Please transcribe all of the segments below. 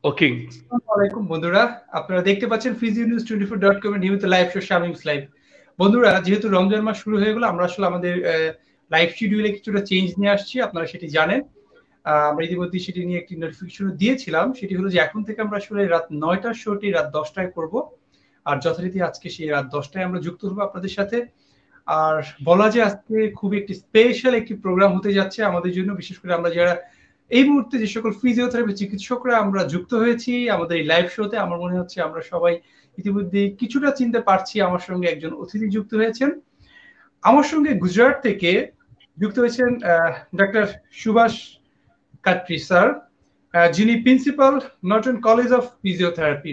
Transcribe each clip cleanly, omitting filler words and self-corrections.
ওকে। আসসালামু আলাইকুম বন্ধুরা। আপনারা দেখতে পাচ্ছেন physionews24.com এর নিয়মিত লাইভ শো শামিমস লাইভ। বন্ধুরা, যেহেতু রমজান মাস শুরু হয়ে গেল, আমরা আসলে আমাদের লাইভ শিডিউলে কিছুটা চেঞ্জ নিয়ে আসছি। আপনারা সেটি জানেন। আমরা ইতিমধ্যে সেটি নিয়ে একটি নোটিফিকেশন দিয়েছিলাম। সেটি হলো যে এখন থেকে আমরা আসলে রাত ৯টার শোটি রাত ১০টায় করব। আর যথারীতি আজকে সেই রাত ১০টায় আমরা যুক্ত হবো আপনাদের সাথে। আর বলা যায় আজকে খুবই একটি স্পেশাল একটি প্রোগ্রাম হতে যাচ্ছে আমাদের জন্য, বিশেষ করে আমরা যারা এই মুহূর্তে যে সকল ফিজিওথেরাপি চিকিৎসকরা আমরা যুক্ত হয়েছি আমাদের এই লাইভ শোতে। আমার মনে হচ্ছে আমরা সবাই ইতিমধ্যে কিছুটা চিনতে পারছি। আমার সঙ্গে একজন অতিথি যুক্ত হয়েছেন। আমার সঙ্গে গুজরাট থেকে যুক্ত হয়েছেন ডক্টর সুভাষ কাটরি স্যার, যিনি principal Norton college of physiotherapy.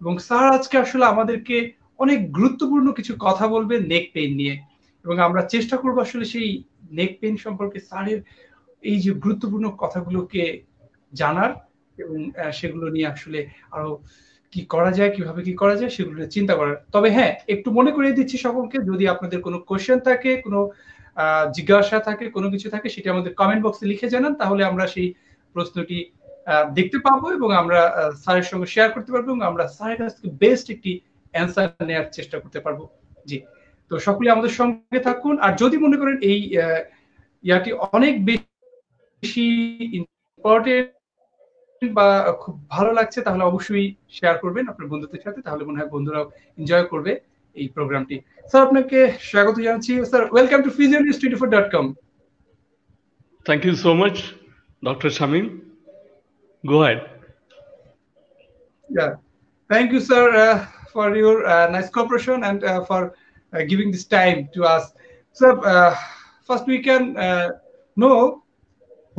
এবং স্যার আজকে আসলে আমাদেরকে অনেক গুরুত্বপূর্ণ কিছু কথা বলবেন নেক পেইন নিয়ে। এবং আমরা চেষ্টা করবো আসলে সেই নেক পেইন সম্পর্কে স্যারের এই যে গুরুত্বপূর্ণ কথাগুলোকে জানার এবং সেগুলো নিয়ে আসলে আরো কি করা যায়, কিভাবে কি করা যায় সেগুলো নিয়ে চিন্তা করার। তবে হ্যাঁ, একটু মনে করিয়ে দিচ্ছি সকলকে, যদি আপনাদের কোনো কোয়েশ্চেন থাকে, কোনো জিজ্ঞাসা থাকে, কোনো কিছু থাকে, সেটা আমাদের কমেন্ট বক্সে লিখে জানান। তাহলে আমরা সেই প্রশ্নটি দেখতে পাবো এবং আমরা স্যারের সঙ্গে শেয়ার করতে পারবো এবং আমরা স্যারের কাছ থেকে বেস্ট একটি অ্যান্সার নেওয়ার চেষ্টা করতে পারবো। জি, তো সকলে আমাদের সঙ্গে থাকুন। আর যদি মনে করেন এই ইয়াটি অনেক বেশি ইম্পর্টেন্ট বা খুব ভালো লাগছে, তাহলে অবশ্যই শেয়ার করবেন আপনার বন্ধুদের সাথে। তাহলে মনে হয় বন্ধুরাও এনজয় করবে এই প্রোগ্রামটি। স্যার, আপনাকে স্বাগত জানাচ্ছি। Sir, welcome to physionews24.com. Thank you so much, doctor Shamim. Go ahead. Yeah. Thank you, sir, for your nice cooperation and for giving this time to us. So, first we can know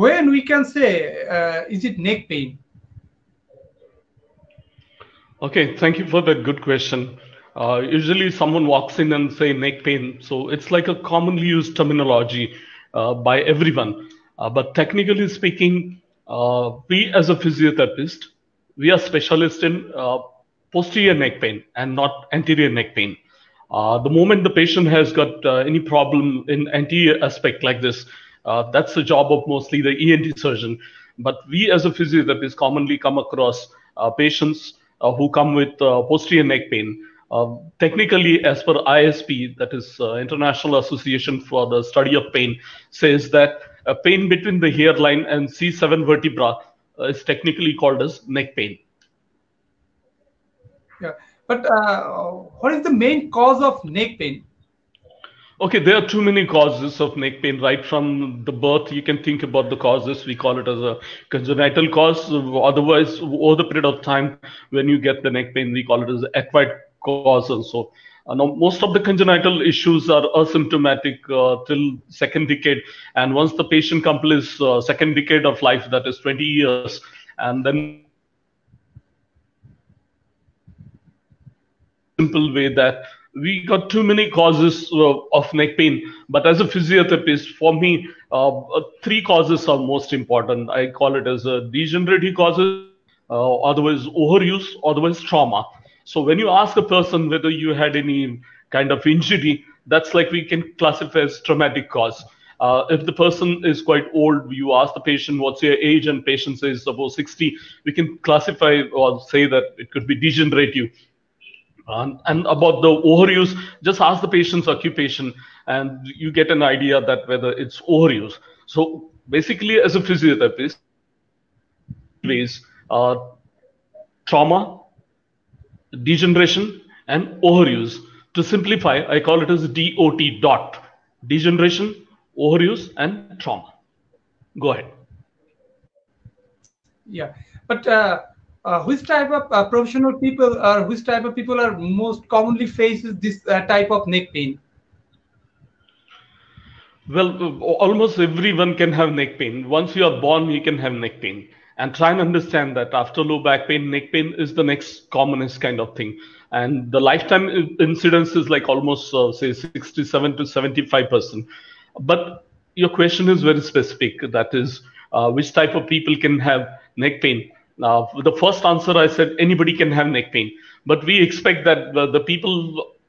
when we can say, is it neck pain? Okay, thank you for that good question. Usually someone walks in and say neck pain, so it's like a commonly used terminology by everyone. But technically speaking, we as a physiotherapist, we are specialists in posterior neck pain and not anterior neck pain. The moment the patient has got any problem in anterior aspect like this, that's the job of mostly the ENT surgeon. But we as a physiotherapist commonly come across patients who come with posterior neck pain. Technically, as per ISP, that is International Association for the Study of Pain, says that pain between the hairline and C7 vertebra is technically called as neck pain. Yeah. But what is the main cause of neck pain? Okay, there are too many causes of neck pain. Right from the birth, you can think about the causes. We call it as a congenital cause. Otherwise, over the period of time, when you get the neck pain, we call it as acquired cause also. Now, most of the congenital issues are asymptomatic till second decade. And once the patient completes second decade of life, that is 20 years, and then simple way that we got too many causes of neck pain. But as a physiotherapist, for me, three causes are most important. I call it as a degenerative causes, otherwise overuse, otherwise trauma. So when you ask a person whether you had any kind of injury, that's like we can classify as traumatic cause. If the person is quite old, you ask the patient what's your age, and patient says suppose 60, we can classify or say that it could be degenerative. And about the overuse, just ask the patient's occupation and you get an idea that whether it's overuse. So basically, as a physiotherapist, ways trauma, degeneration, and overuse. To simplify, I call it as DOT dot degeneration, overuse, and trauma. Go ahead. Yeah. But which type of professional people or which type of people are most commonly faces this type of neck pain? Well, almost everyone can have neck pain. Once you are born, you can have neck pain. And try and understand that after low back pain, neck pain is the next commonest kind of thing. And the lifetime incidence is like almost, say, 67 to 75%. But your question is very specific. That is, which type of people can have neck pain? Now, the first answer I said anybody can have neck pain. But we expect that the people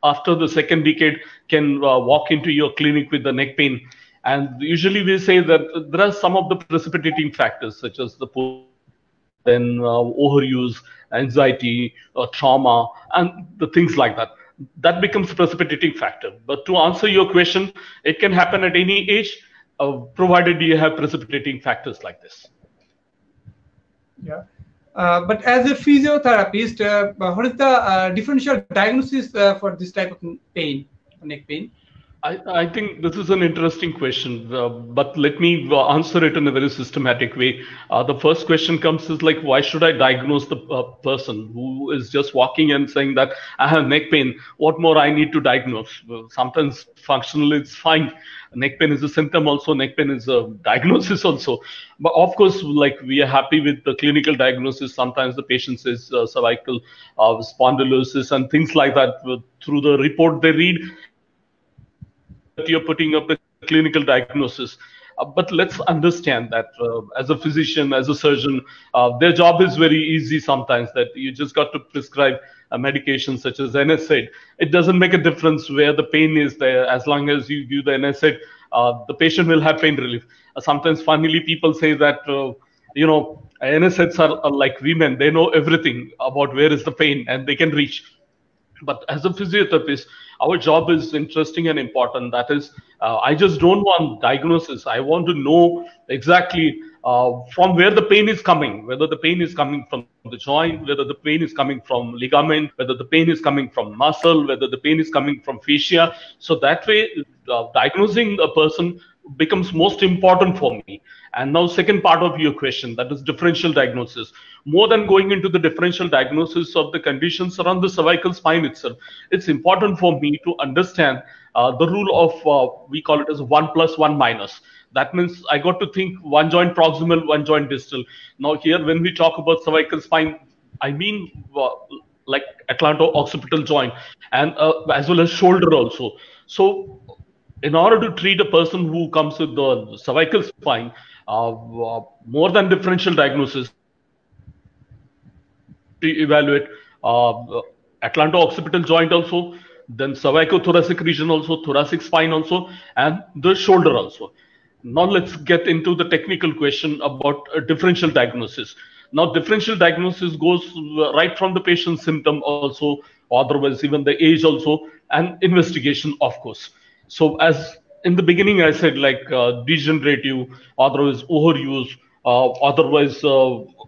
after the second decade can walk into your clinic with the neck pain. And usually we say that there are some of the precipitating factors, such as the then overuse, anxiety, trauma, and the things like that. That becomes a precipitating factor. But to answer your question, it can happen at any age, provided you have precipitating factors like this. Yeah. But as a physiotherapist, what is the differential diagnosis for this type of pain, neck pain? I think this is an interesting question, but let me answer it in a very systematic way. The first question comes is like, why should I diagnose the person who is just walking and saying that I have neck pain? What more I need to diagnose? Sometimes functionally it's fine. Neck pain is a symptom also, neck pain is a diagnosis also. But of course, like we are happy with the clinical diagnosis. Sometimes the patient says cervical spondylosis and things like that through the report they read. You're putting up a clinical diagnosis. But let's understand that as a physician, as a surgeon, their job is very easy sometimes, that you just got to prescribe a medication such as NSAID. It doesn't make a difference where the pain is there. As long as you give the NSAID, the patient will have pain relief. Sometimes funnily people say that, NSAIDs are like women. They know everything about where is the pain and they can reach. But as a physiotherapist, our job is interesting and important. That is, I just don't want diagnosis. I want to know exactly from where the pain is coming, whether the pain is coming from the joint, whether the pain is coming from ligament, whether the pain is coming from muscle, whether the pain is coming from fascia. So that way, diagnosing a person becomes most important for me. And now second part of your question, that is differential diagnosis. More than going into the differential diagnosis of the conditions around the cervical spine itself, it's important for me to understand the rule of, we call it as 1 + 1 minus. That means I got to think one joint proximal, one joint distal. Now here, when we talk about cervical spine, I mean like atlanto-occipital joint and as well as shoulder also. So in order to treat a person who comes with the cervical spine, more than differential diagnosis, to evaluate atlanto-occipital joint also, then cervicothoracic region also, thoracic spine also, and the shoulder also. Now let's get into the technical question about differential diagnosis. Now differential diagnosis goes right from the patient's symptom also, otherwise even the age also, and investigation of course. So as in the beginning I said, like degenerative, otherwise overuse, otherwise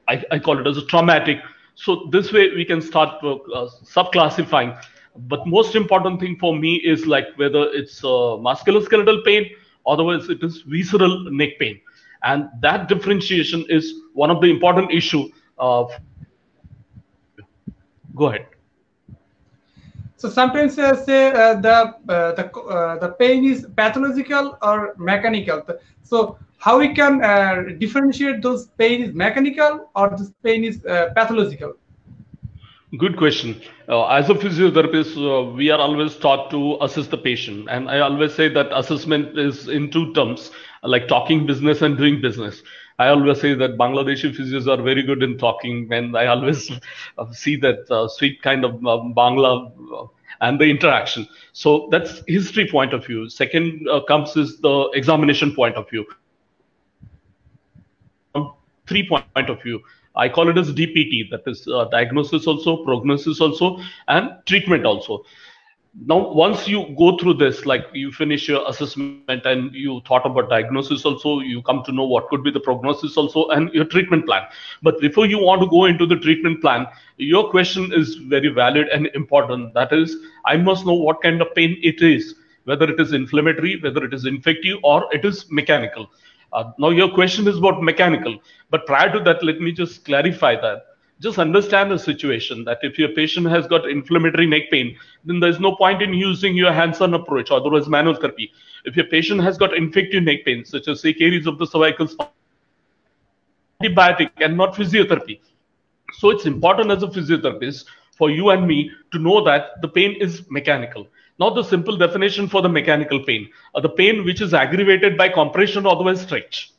I call it as a traumatic. So this way we can start sub-classifying. But most important thing for me is like whether it's musculoskeletal pain, otherwise it is visceral neck pain. And that differentiation is one of the important issue. Go ahead. So sometimes say the pain is pathological or mechanical. So how we can differentiate those pain is mechanical or this pain is pathological? Good question. As a physiotherapist, we are always taught to assess the patient. And I always say that assessment is in two terms, like talking business and doing business. I always say that Bangladeshi physios are very good in talking, and I always see that sweet kind of Bangla and the interaction. So that's history point of view. Second comes is the examination point of view. 3 point of view. I call it as DPT, that is diagnosis also, prognosis also, and treatment also. Now, once you go through this, like you finish your assessment and you thought about diagnosis also, you come to know what could be the prognosis also and your treatment plan. But before you want to go into the treatment plan, your question is very valid and important. That is, I must know what kind of pain it is, whether it is inflammatory, whether it is infective, or it is mechanical. Now your question is about mechanical, but prior to that, let me just clarify that. Just understand the situation that if your patient has got inflammatory neck pain, then there's no point in using your hands-on approach, otherwise manual therapy. If your patient has got infective neck pain, such as say caries of the cervical spine, antibiotic and not physiotherapy. So it's important as a physiotherapist for you and me to know that the pain is mechanical. Now the simple definition for the mechanical pain, the pain which is aggravated by compression or otherwise stretch,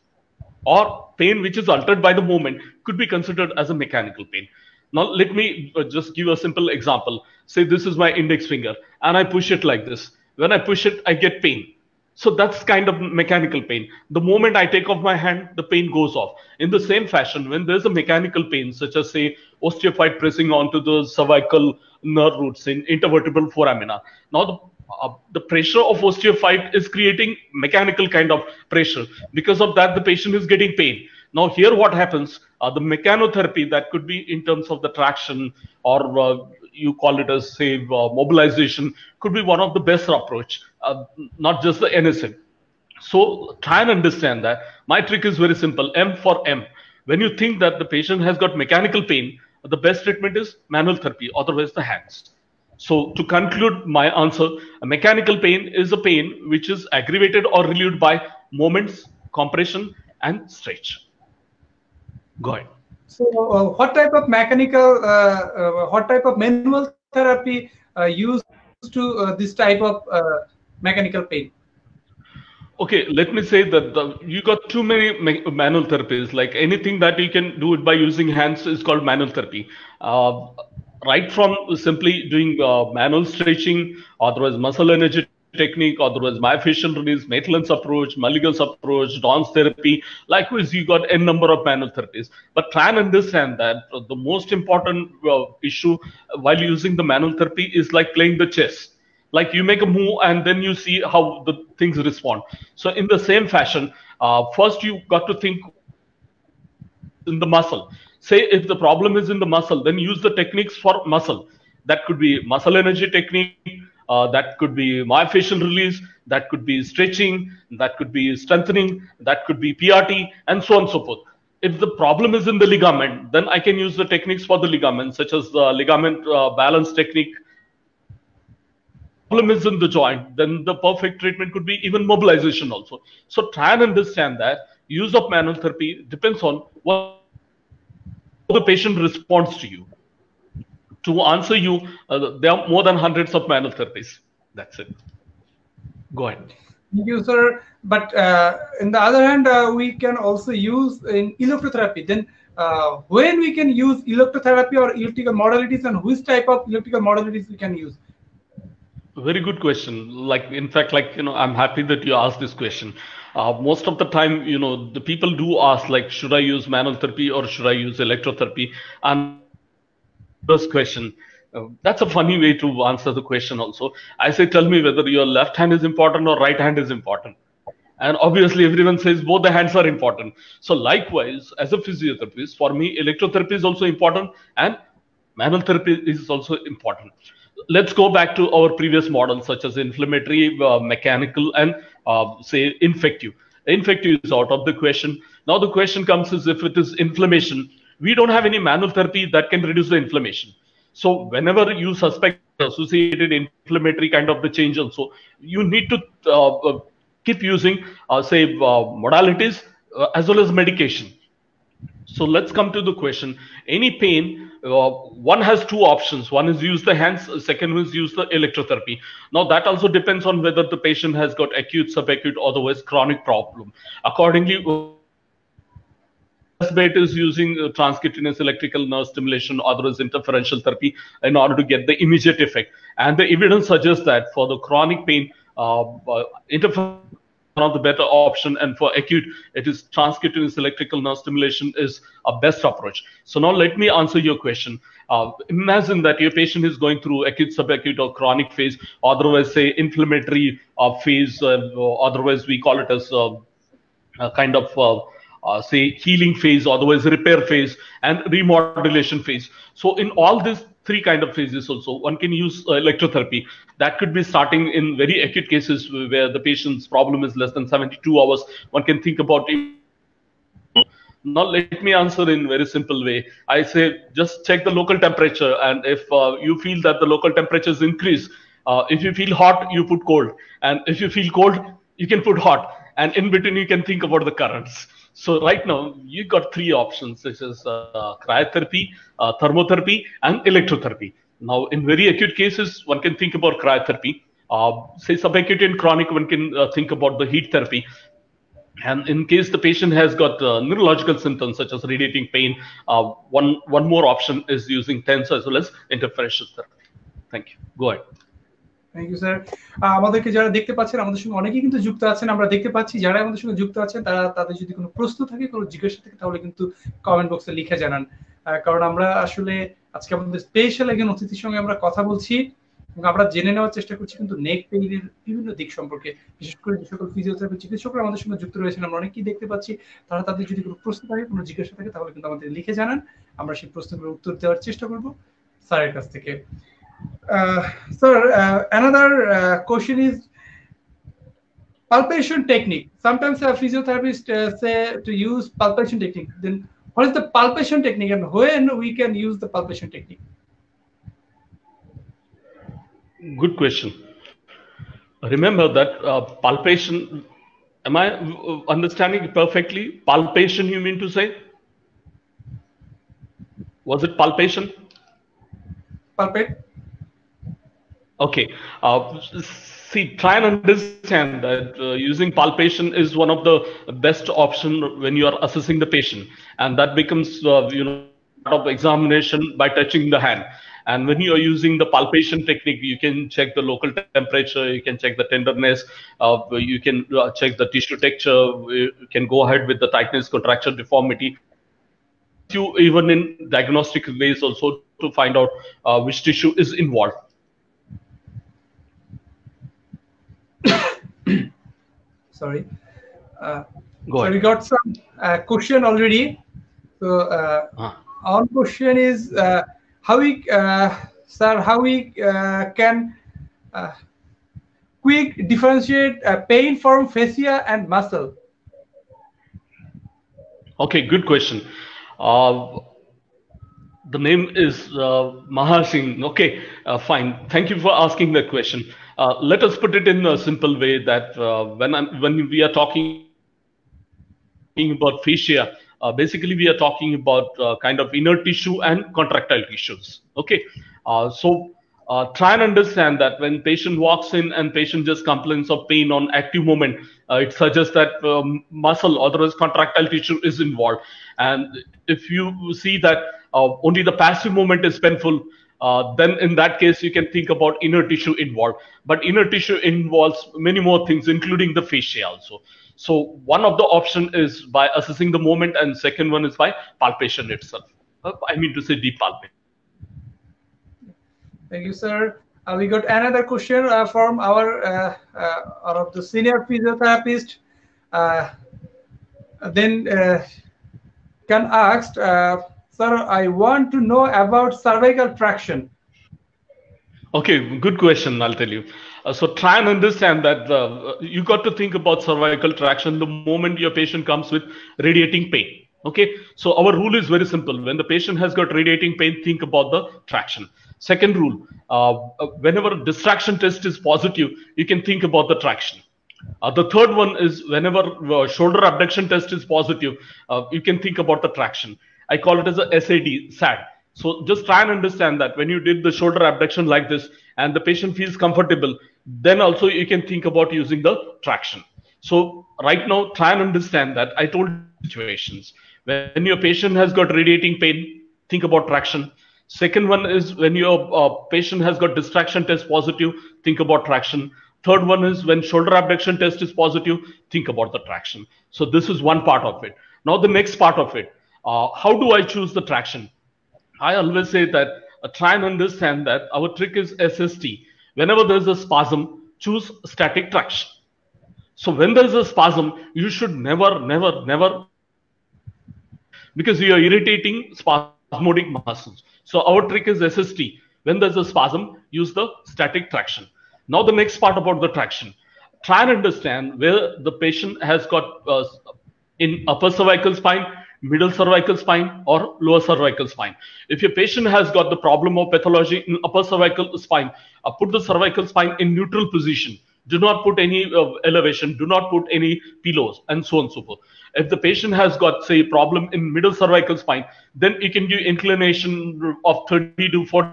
or pain which is altered by the movement, could be considered as a mechanical pain. Now let me just give a simple example. Say this is my index finger and I push it like this. When I push it, I get pain. So that's kind of mechanical pain. The moment I take off my hand, the pain goes off. In the same fashion, when there's a mechanical pain, such as say osteophyte pressing onto the cervical nerve roots in intervertebral foramina, now the pressure of osteophyte is creating mechanical kind of pressure. Because of that, the patient is getting pain. Now here what happens, the mechanotherapy, that could be in terms of the traction, or you call it as say mobilization, could be one of the best approach, not just the NSM. So try and understand that. My trick is very simple, M for M. When you think that the patient has got mechanical pain, the best treatment is manual therapy, otherwise the hands. So to conclude my answer, a mechanical pain is a pain which is aggravated or relieved by movements, compression, and stretch. Go ahead. So, what type of manual therapy used to this type of mechanical pain? Okay, let me say that you got too many manual therapies. Like anything that you can do it by using hands is called manual therapy. Right from simply doing manual stretching, otherwise muscle energy technique, otherwise myofascial release, Maitland's approach, Mulligan's approach, Dawn's therapy. Likewise, you got n number of manual therapies. But try and understand that the most important issue while using the manual therapy is like playing the chess. Like you make a move and then you see how the things respond. So in the same fashion, first you got to think in the muscle. Say if the problem is in the muscle, then use the techniques for muscle. That could be muscle energy technique, that could be myofascial release, that could be stretching, that could be strengthening, that could be PRT, and so on and so forth. If the problem is in the ligament, then I can use the techniques for the ligament, such as the ligament balance technique. Problem is in the joint, then the perfect treatment could be even mobilization also. So try and understand that use of manual therapy depends on what the patient responds to you. To answer you, there are more than hundreds of manual therapies. That's it. Go ahead. Thank you, sir. But in the other hand, we can also use in electrotherapy. Then when we can use electrotherapy or electrical modalities, and which type of electrical modalities we can use? Very good question. Like, in fact, I'm happy that you asked this question. Most of the time, the people do ask, like, should I use manual therapy or should I use electrotherapy? And first question, that's a funny way to answer the question also. I say, tell me whether your left hand is important or right hand is important. And obviously, everyone says both the hands are important. So likewise, as a physiotherapist, for me, electrotherapy is also important and manual therapy is also important. Let's go back to our previous models, such as inflammatory, mechanical, and say infective. Infective is out of the question. Now the question comes is, if it is inflammation, we don't have any manual therapy that can reduce the inflammation. So whenever you suspect associated inflammatory kind of the change also, you need to keep using, say, modalities as well as medication. So let's come to the question. Any pain, one has two options. One is use the hands, second is use the electrotherapy. Now that also depends on whether the patient has got acute, subacute, otherwise chronic problem. Accordingly, best bet is using transcutaneous electrical nerve stimulation, otherwise interferential therapy, in order to get the immediate effect. And the evidence suggests that for the chronic pain, interferential one of the better option, and for acute, it is transcutaneous electrical nerve stimulation is a best approach. So now let me answer your question. Imagine that your patient is going through acute, subacute, or chronic phase, otherwise say inflammatory phase, otherwise we call it as a kind of say healing phase, otherwise repair phase, and remodulation phase. So in all these three kind of phases also, one can use electrotherapy. That could be starting in very acute cases where the patient's problem is less than 72 hours. One can think about it. Now let me answer in very simple way. I say just check the local temperature, and if you feel that the local temperatures increase, if you feel hot, you put cold, and if you feel cold, you can put hot, and in between you can think about the currents. So right now you got three options, such as cryotherapy, thermotherapy, and electrotherapy. Now in very acute cases, one can think about cryotherapy. Say subacute and chronic, one can think about the heat therapy. And in case the patient has got neurological symptoms such as radiating pain, one more option is using TENS as well as interferential therapy. Thank you. Go ahead. Thank you sir. আমাদেরকে যারা দেখতে পাচ্ছেন, আমাদের সঙ্গে অনেকেই কিন্তু যুক্ত আছেন, আমরা দেখতে পাচ্ছি। যারা আমাদের সঙ্গে যুক্ত আছেন তারা তাদের যদি কোনো প্রশ্ন থাকে, কোনো জিজ্ঞাসা থাকে, তাহলে কিন্তু কমেন্ট বক্সে লিখে জানান। কারণ আমরা আসলে আজকে আমাদের স্পেশাল একজন অতিথির সঙ্গে আমরা কথা বলছি এবং আমরা জেনে নেওয়ার চেষ্টা করছি কিন্তু নেক পেইনের বিভিন্ন দিক সম্পর্কে, বিশেষ করে যে সকল ফিজিওথেরাপি চিকিৎসকরা আমাদের সঙ্গে যুক্ত রয়েছেন, আমরা অনেকেই দেখতে পাচ্ছি। তারা তাদের যদি কোনো প্রশ্ন থাকে, কোনো জিজ্ঞাসা থাকে, তাহলে কিন্তু আমাদের লিখে জানান। আমরা সেই প্রশ্নগুলোর উত্তর দেওয়ার চেষ্টা করব স্যারের কাছ থেকে। Sir, another question is palpation technique. Sometimes a physiotherapist say to use palpation technique. Then what is the palpation technique and when we can use the palpation technique? Good question. Remember that palpation, am I understanding it perfectly? Palpation, you mean to say? Was it palpation? Palpate. Okay. See, try and understand that using palpation is one of the best option when you are assessing the patient, and that becomes part of examination by touching the hand. And when you are using the palpation technique, you can check the local temperature, you can check the tenderness, you can check the tissue texture, you can go ahead with the tightness, contraction, deformity. You even in diagnostic ways also to find out which tissue is involved. Sorry. Go ahead. So we got some question already. So our question is how we, sir, how we can quick differentiate pain from fascia and muscle? Okay, good question. The name is Mahasingh. Okay, fine. Thank you for asking that question. Let us put it in a simple way that when we are talking about fascia, basically we are talking about kind of inner tissue and contractile tissues. Okay, so try and understand that when patient walks in and patient just complains of pain on active movement, it suggests that muscle, otherwise contractile tissue is involved. And if you see that only the passive movement is painful, then in that case you can think about inner tissue involved. But inner tissue involves many more things, including the fascia also. So one of the option is by assessing the movement, and second one is by palpation itself. I mean to say deep palpation. Thank you, sir. We got another question from our of the senior physiotherapist. Then can ask, sir, I want to know about cervical traction. Okay, good question. I'll tell you. So try and understand that you got to think about cervical traction the moment your patient comes with radiating pain. Okay, so our rule is very simple. When the patient has got radiating pain, think about the traction. Second rule, whenever a distraction test is positive, you can think about the traction. The third one is whenever shoulder abduction test is positive, you can think about the traction. I call it as a SAD. So just try and understand that when you did the shoulder abduction like this and the patient feels comfortable, then also you can think about using the traction. So right now, try and understand that I told situations. When your patient has got radiating pain, think about traction. Second one is when your patient has got distraction test positive, think about traction. Third one is when shoulder abduction test is positive, think about the traction. So this is one part of it. Now the next part of it, how do I choose the traction? I always say that try and understand that our trick is SST. Whenever there's a spasm, choose static traction. So when there's a spasm, you should never, because you are irritating spasmodic muscles. So our trick is SST. When there's a spasm, use the static traction. Now the next part about the traction. Try and understand where the patient has got in upper cervical spine, middle cervical spine, or lower cervical spine. If your patient has got the problem of pathology in upper cervical spine, put the cervical spine in neutral position. Do not put any elevation, do not put any pillows, and so on and so forth. If the patient has got, say, problem in middle cervical spine, then you can give inclination of 30 to 40,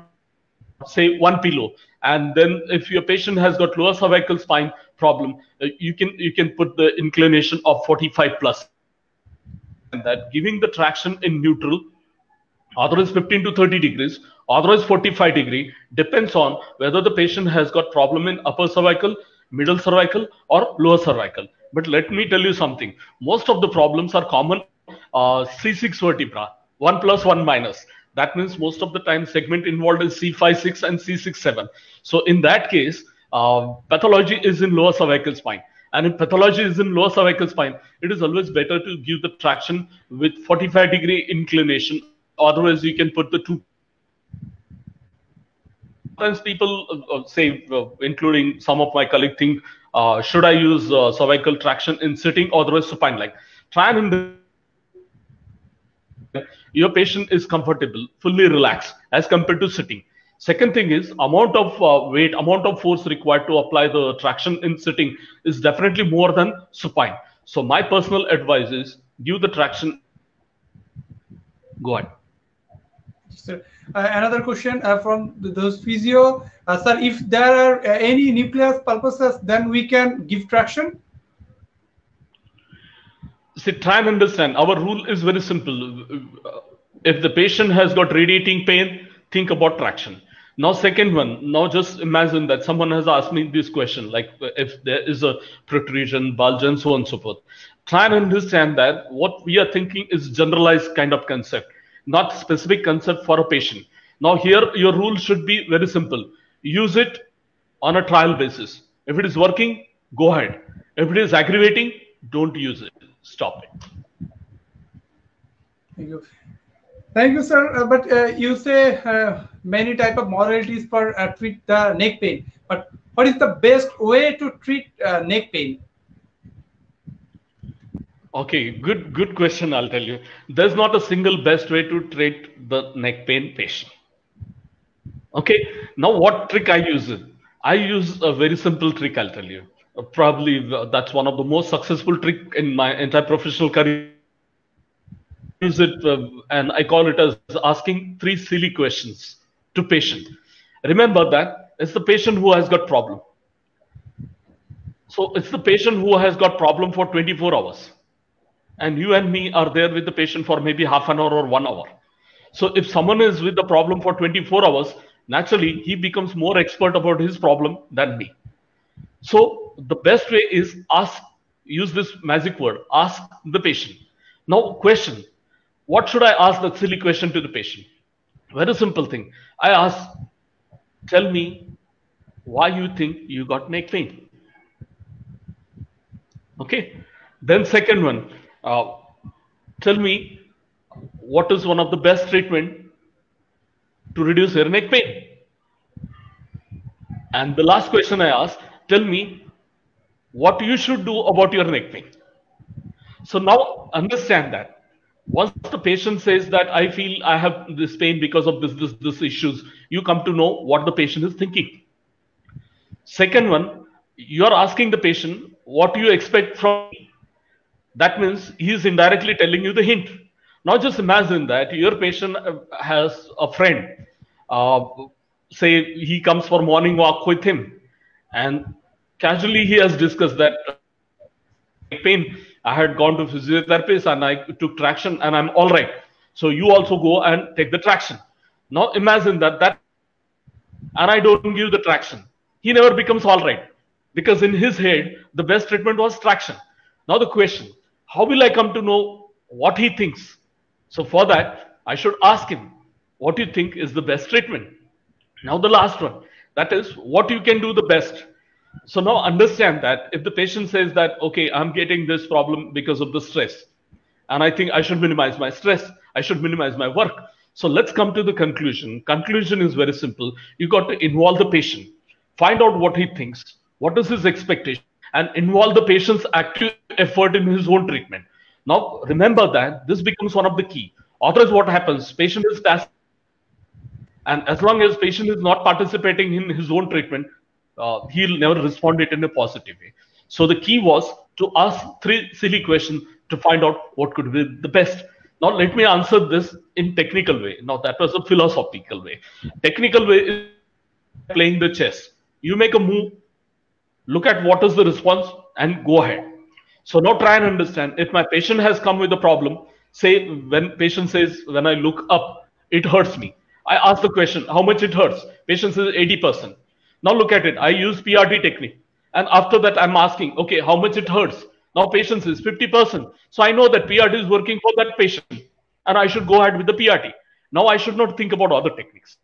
say 1 pillow. And then if your patient has got lower cervical spine problem, you can put the inclination of 45 plus. And that giving the traction in neutral otherwise 15 to 30 degrees, otherwise 45 degree, depends on whether the patient has got problem in upper cervical, middle cervical or lower cervical. But let me tell you something, most of the problems are common C6 vertebra, 1 plus 1 minus. That means most of the time segment involved is C5, 6 and C6, 7. So in that case, pathology is in lower cervical spine. And if pathology is in lower cervical spine, it is always better to give the traction with 45-degree inclination. Otherwise, you can put the two. Sometimes people say, including some of my colleagues, think, should I use cervical traction in sitting or otherwise supine? Like, try and your patient is comfortable, fully relaxed as compared to sitting. Second thing is amount of weight, amount of force required to apply the traction in sitting is definitely more than supine. So my personal advice is give the traction. Go ahead. Sir, another question from those physio. Sir, if there are any nucleus pulposus, then we can give traction? See, try and understand. Our rule is very simple. If the patient has got radiating pain, think about traction. Now, second one, now just imagine that someone has asked me this question, like if there is a protrusion, bulge, and so on and so forth. Try and understand that what we are thinking is generalized kind of concept, not specific concept for a patient. Now, here your rule should be very simple. Use it on a trial basis. If it is working, go ahead. If it is aggravating, don't use it. Stop it. Thank you. Thank you, sir. But you say many type of modalities for treat the neck pain. But what is the best way to treat neck pain? Okay, good question. I'll tell you. There's not a single best way to treat the neck pain patient. Okay. Now, what trick I use? I use a very simple trick. I'll tell you. Probably that's one of the most successful trick in my entire professional career. Use it and I call it as asking 3 silly questions to patient. Remember that it's the patient who has got problem. So it's the patient who has got problem for 24 hours. And you and me are there with the patient for maybe half an hour or 1 hour. So if someone is with the problem for 24 hours, naturally he becomes more expert about his problem than me. So the best way is use this magic word, ask the patient. Now question, what should I ask that silly question to the patient? Very simple thing. I ask, tell me why you think you got neck pain. Okay. Then second one, tell me what is one of the best treatment to reduce your neck pain. And the last question I ask, tell me what you should do about your neck pain. So now understand that. Once the patient says that I feel I have this pain because of this issues, you come to know what the patient is thinking. Second one, you are asking the patient, what do you expect from me? That means he is indirectly telling you the hint. Now just imagine that your patient has a friend, say he comes for morning walk with him, and casually he has discussed that pain, I had gone to physiotherapist and I took traction and I'm all right. So you also go and take the traction. Now imagine that and I don't give the traction. He never becomes all right because in his head, the best treatment was traction. Now the question, how will I come to know what he thinks? So for that, I should ask him, what do you think is the best treatment? Now the last one, that is what you can do the best. So now understand that if the patient says that, okay, I'm getting this problem because of the stress, and I think I should minimize my stress, I should minimize my work. So let's come to the conclusion. Conclusion is very simple. You got to involve the patient, find out what he thinks, what is his expectation, and involve the patient's active effort in his own treatment. Now remember that this becomes one of the key. Otherwise what happens, patient is tasked, and as long as patient is not participating in his own treatment, he'll never respond it in a positive way. So the key was to ask 3 silly questions to find out what could be the best. Now let me answer this in technical way. Now that was a philosophical way. Technical way is playing the chess. You make a move, look at what is the response and go ahead. So now try and understand, if my patient has come with a problem, say when patient says, when I look up, it hurts me. I ask the question, how much it hurts? Patient says 80%. Now look at it. I use PRT technique. And after that, I'm asking, okay, how much it hurts? Now patient says 50%. So I know that PRT is working for that patient. And I should go ahead with the PRT. Now I should not think about other techniques.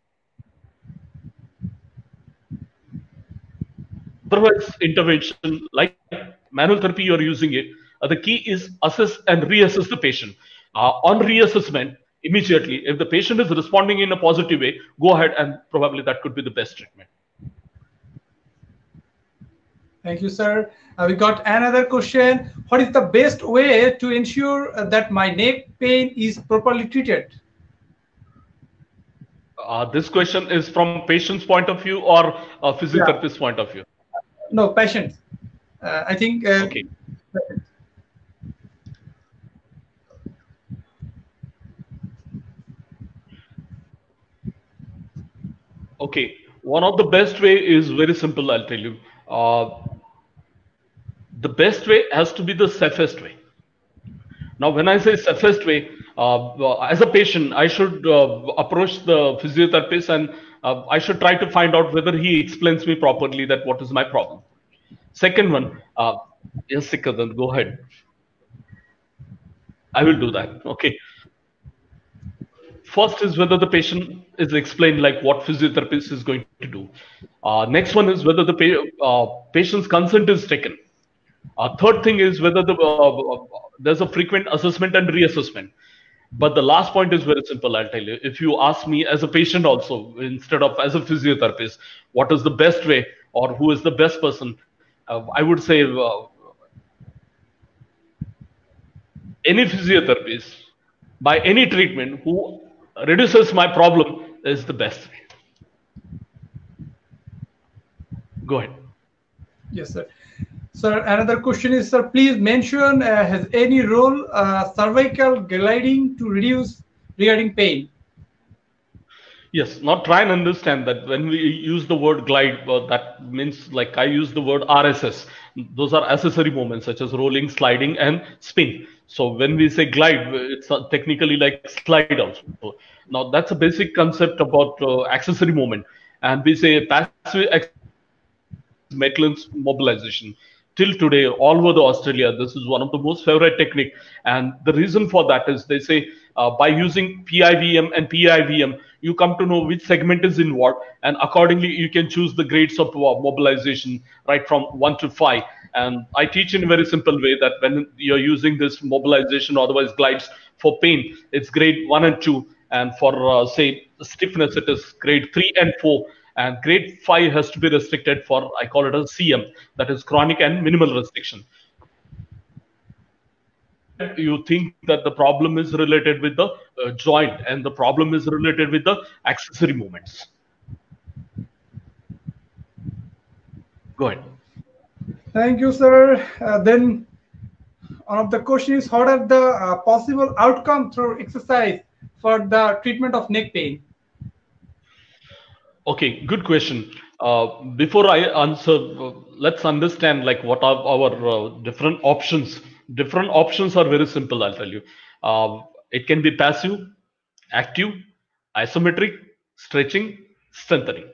Otherwise, intervention like manual therapy, you're using it. The key is assess and reassess the patient. On reassessment, immediately, if the patient is responding in a positive way, go ahead and probably that could be the best treatment. Thank you, sir. We got another question. What is the best way to ensure that my neck pain is properly treated? This question is from patient's point of view or a physiotherapist's point of view? No, patient. I think. Okay. Okay. One of the best way is very simple. I'll tell you. The best way has to be the safest way. Now, when I say safest way, as a patient, I should approach the physiotherapist and I should try to find out whether he explains me properly that what is my problem. Second one, yes, Sikandar, go ahead. I will do that. Okay. First is whether the patient is explained like what physiotherapist is going to do. Next one is whether the patient's consent is taken. Third thing is whether there's a frequent assessment and reassessment. But the last point is very simple, I'll tell you. If you ask me as a patient also, instead of as a physiotherapist, what is the best way or who is the best person, I would say any physiotherapist by any treatment who reduces my problem is the best way. Go ahead. Yes, sir. Sir, another question is, sir, please mention has any role cervical gliding to reduce regarding pain? Yes, now try and understand that when we use the word glide, that means like I use the word RSS. Those are accessory movements such as rolling, sliding, and spin. So when we say glide, it's technically like slide also. Now that's a basic concept about accessory movement. And we say passive Maitland's mobilization. Till today, all over the Australia, this is one of the most favorite technique. And the reason for that is they say by using PIVM and PIVM, you come to know which segment is involved, and accordingly you can choose the grades of mobilization right from 1 to 5. And I teach in a very simple way that when you're using this mobilization, otherwise glides for pain, it's grade 1 and 2, and for say stiffness, it is grade 3 and 4. And grade 5 has to be restricted for, I call it a CM, that is chronic and minimal restriction. You think that the problem is related with the joint and the problem is related with the accessory movements. Go ahead. Thank you, sir. Then one of the questions is, what are the possible outcomes through exercise for the treatment of neck pain? Okay, good question. Before I answer, let's understand like what are our different options. Different options are very simple, I'll tell you. It can be passive, active, isometric, stretching, strengthening.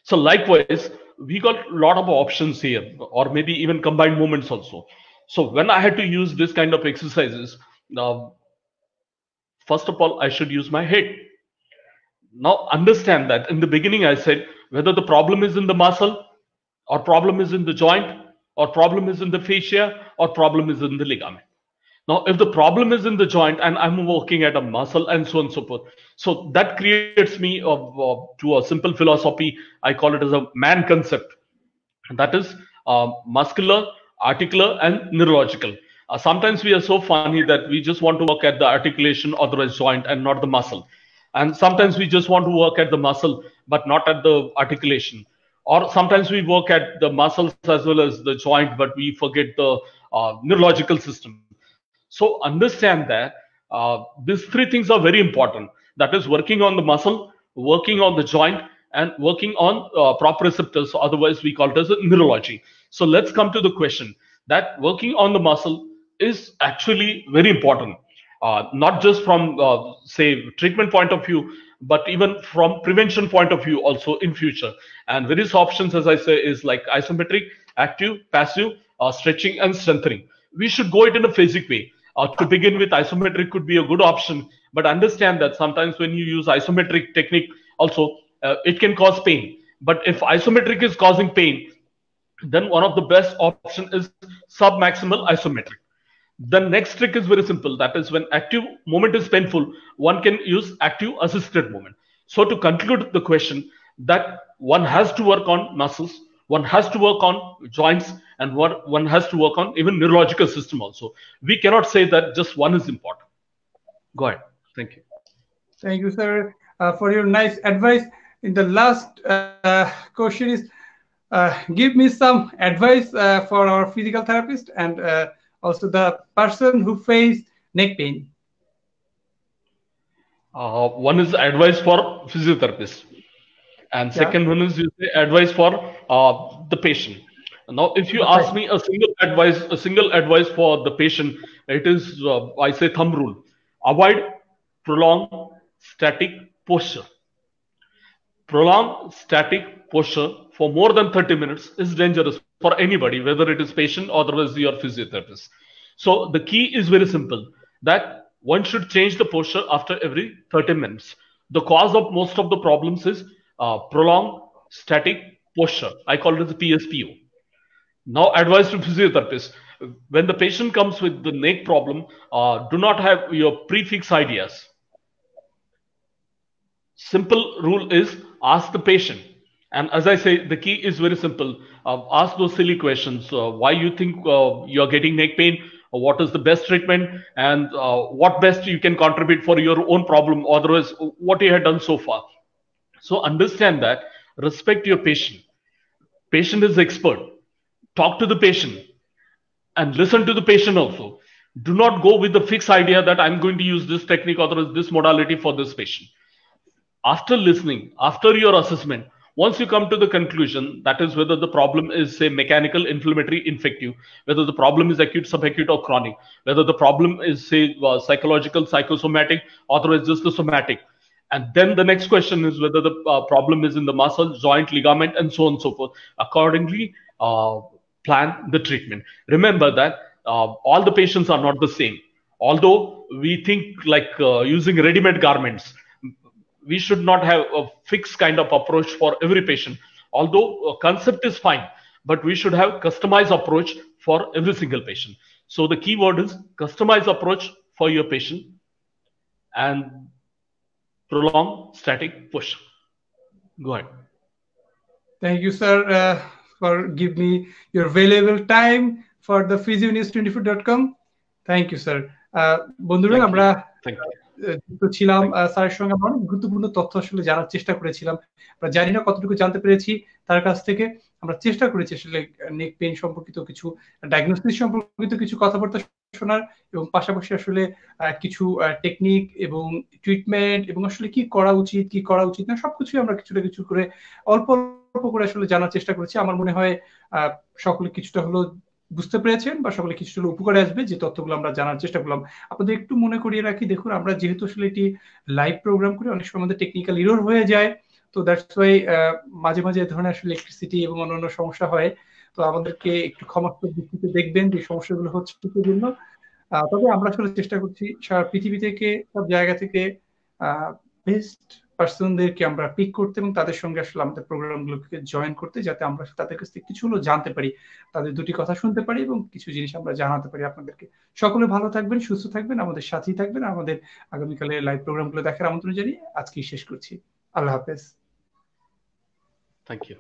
So likewise, we got a lot of options here, or maybe even combined movements also. So when I had to use this kind of exercises, first of all, I should use my head. Now understand that in the beginning I said whether the problem is in the muscle or problem is in the joint or problem is in the fascia or problem is in the ligament. Now if the problem is in the joint and I'm working at a muscle and so on and so forth, so that creates me to a simple philosophy. I call it as a MAN concept. That is muscular, articular and neurological. Sometimes we are so funny that we just want to work at the articulation or the joint and not the muscle. And sometimes we just want to work at the muscle, but not at the articulation. Or sometimes we work at the muscles as well as the joint, but we forget the neurological system. So understand that these three things are very important. That is working on the muscle, working on the joint, and working on proprioceptors. Otherwise, we call it as a neurology. So let's come to the question that working on the muscle is actually very important. not just from say treatment point of view, but even from prevention point of view also in future. And various options, as I say, is like isometric, active, passive, stretching, and strengthening. We should go it in a phasic way. To begin with, isometric could be a good option, but understand that sometimes when you use isometric technique, also it can cause pain. But if isometric is causing pain, then one of the best option is submaximal isometric. The next trick is very simple. That is, when active movement is painful, one can use active assisted movement. So to conclude the question, that one has to work on muscles, one has to work on joints, and one has to work on even neurological system also. We cannot say that just one is important. Go ahead. Thank you. Thank you, sir, for your nice advice. In the last question is, give me some advice for our physical therapist and also the person who face neck pain. One is advice for physiotherapist, and second one is advice for the patient. Now, if you ask me a single advice for the patient, it is I say thumb rule: avoid prolonged static posture. Prolonged static posture for more than 30 minutes is dangerous for anybody, whether it is patient or otherwise your physiotherapist. So the key is very simple, that one should change the posture after every 30 minutes. The cause of most of the problems is prolonged static posture. I call it the PSPO. Now, advice to physiotherapists: when the patient comes with the neck problem, do not have your prefix ideas. Simple rule is ask the patient. And as I say, the key is very simple. Ask those silly questions. Why you think you're getting neck pain? What is the best treatment? And what best you can contribute for your own problem? Otherwise, what you have done so far. So understand that. Respect your patient. Patient is expert. Talk to the patient and listen to the patient also. Do not go with the fixed idea that I'm going to use this technique or this modality for this patient. After listening, after your assessment, once you come to the conclusion, that is whether the problem is, say, mechanical, inflammatory, infective, whether the problem is acute, subacute, or chronic, whether the problem is, say, psychological, psychosomatic, or otherwise just the somatic. And then the next question is whether the problem is in the muscle, joint, ligament, and so on and so forth. Accordingly, plan the treatment. Remember that all the patients are not the same. Although we think like using ready-made garments, we should not have a fixed kind of approach for every patient. Although concept is fine, but we should have customized approach for every single patient. So the key word is customized approach for your patient and prolonged static push. Go ahead. Thank you, sir, for giving me your valuable time for the physionews24.com. Thank you, sir. বন্ধুরা, আমরা ছিলাম স্যারের সঙ্গে আমরা অনেক গুরুত্বপূর্ণ তথ্য আসলে জানার চেষ্টা করেছিলাম। আমরা জানি না কতটুকু জানতে পেরেছি তার কাছ থেকে। আমরা চেষ্টা করেছি আসলে নেক পেইন সম্পর্কিত কিছু ডায়াগনোসিস সম্পর্কিত কিছু কথাবার্তা শোনার, এবং পাশাপাশি আসলে কিছু টেকনিক এবং ট্রিটমেন্ট এবং আসলে কি করা উচিত কি করা উচিত না সবকিছুই আমরা কিছুটা কিছু করে অল্প অল্প করে আসলে জানার চেষ্টা করেছি। আমার মনে হয় সকলে কিছুটা হলো বুঝতে পেরেছেন বা সকলে কিছুটা উপকারে আসবে যে তথ্যগুলো আমরা জানার চেষ্টা করলাম। আপনাদের একটু মনে করিয়ে রাখি, দেখুন আমরা যেহেতু আসলে এটি লাইভ প্রোগ্রাম করি, অনেক সময় আমাদের টেকনিক্যাল এরর হয়ে যায়, তো দ্যাটস ওয়াই মাঝে মাঝে এই ধরনের আসলে ইলেকট্রিসিটি এবং অন্যান্য সমস্যা হয়। তো আমাদেরকে একটু ক্ষমাসুন্দর দৃষ্টিতে দেখবেন যে সমস্যাগুলো হচ্ছে কিসের জন্য। তবে আমরা আসলে চেষ্টা করছি সারা পৃথিবী থেকে, সব জায়গা থেকে বেস্ট পার্সনদেরকে আমরা পিক করতে এবং তাদের সঙ্গে আসলে আমাদের প্রোগ্রামগুলোকে জয়েন করতে, যাতে আমরা তাদের কাছ থেকে কিছু হলো জানতে পারি, তাদের দুটি কথা শুনতে পারি এবং কিছু জিনিস আমরা জানাতে পারি আপনাদেরকে। সকলে ভালো থাকবেন, সুস্থ থাকবেন, আমাদের সাথেই থাকবেন। আমাদের আগামীকালে লাইভ প্রোগ্রামগুলো দেখার আমন্ত্রণ জানিয়ে আজকেই শেষ করছি। আল্লাহ হাফেজ। Thank you.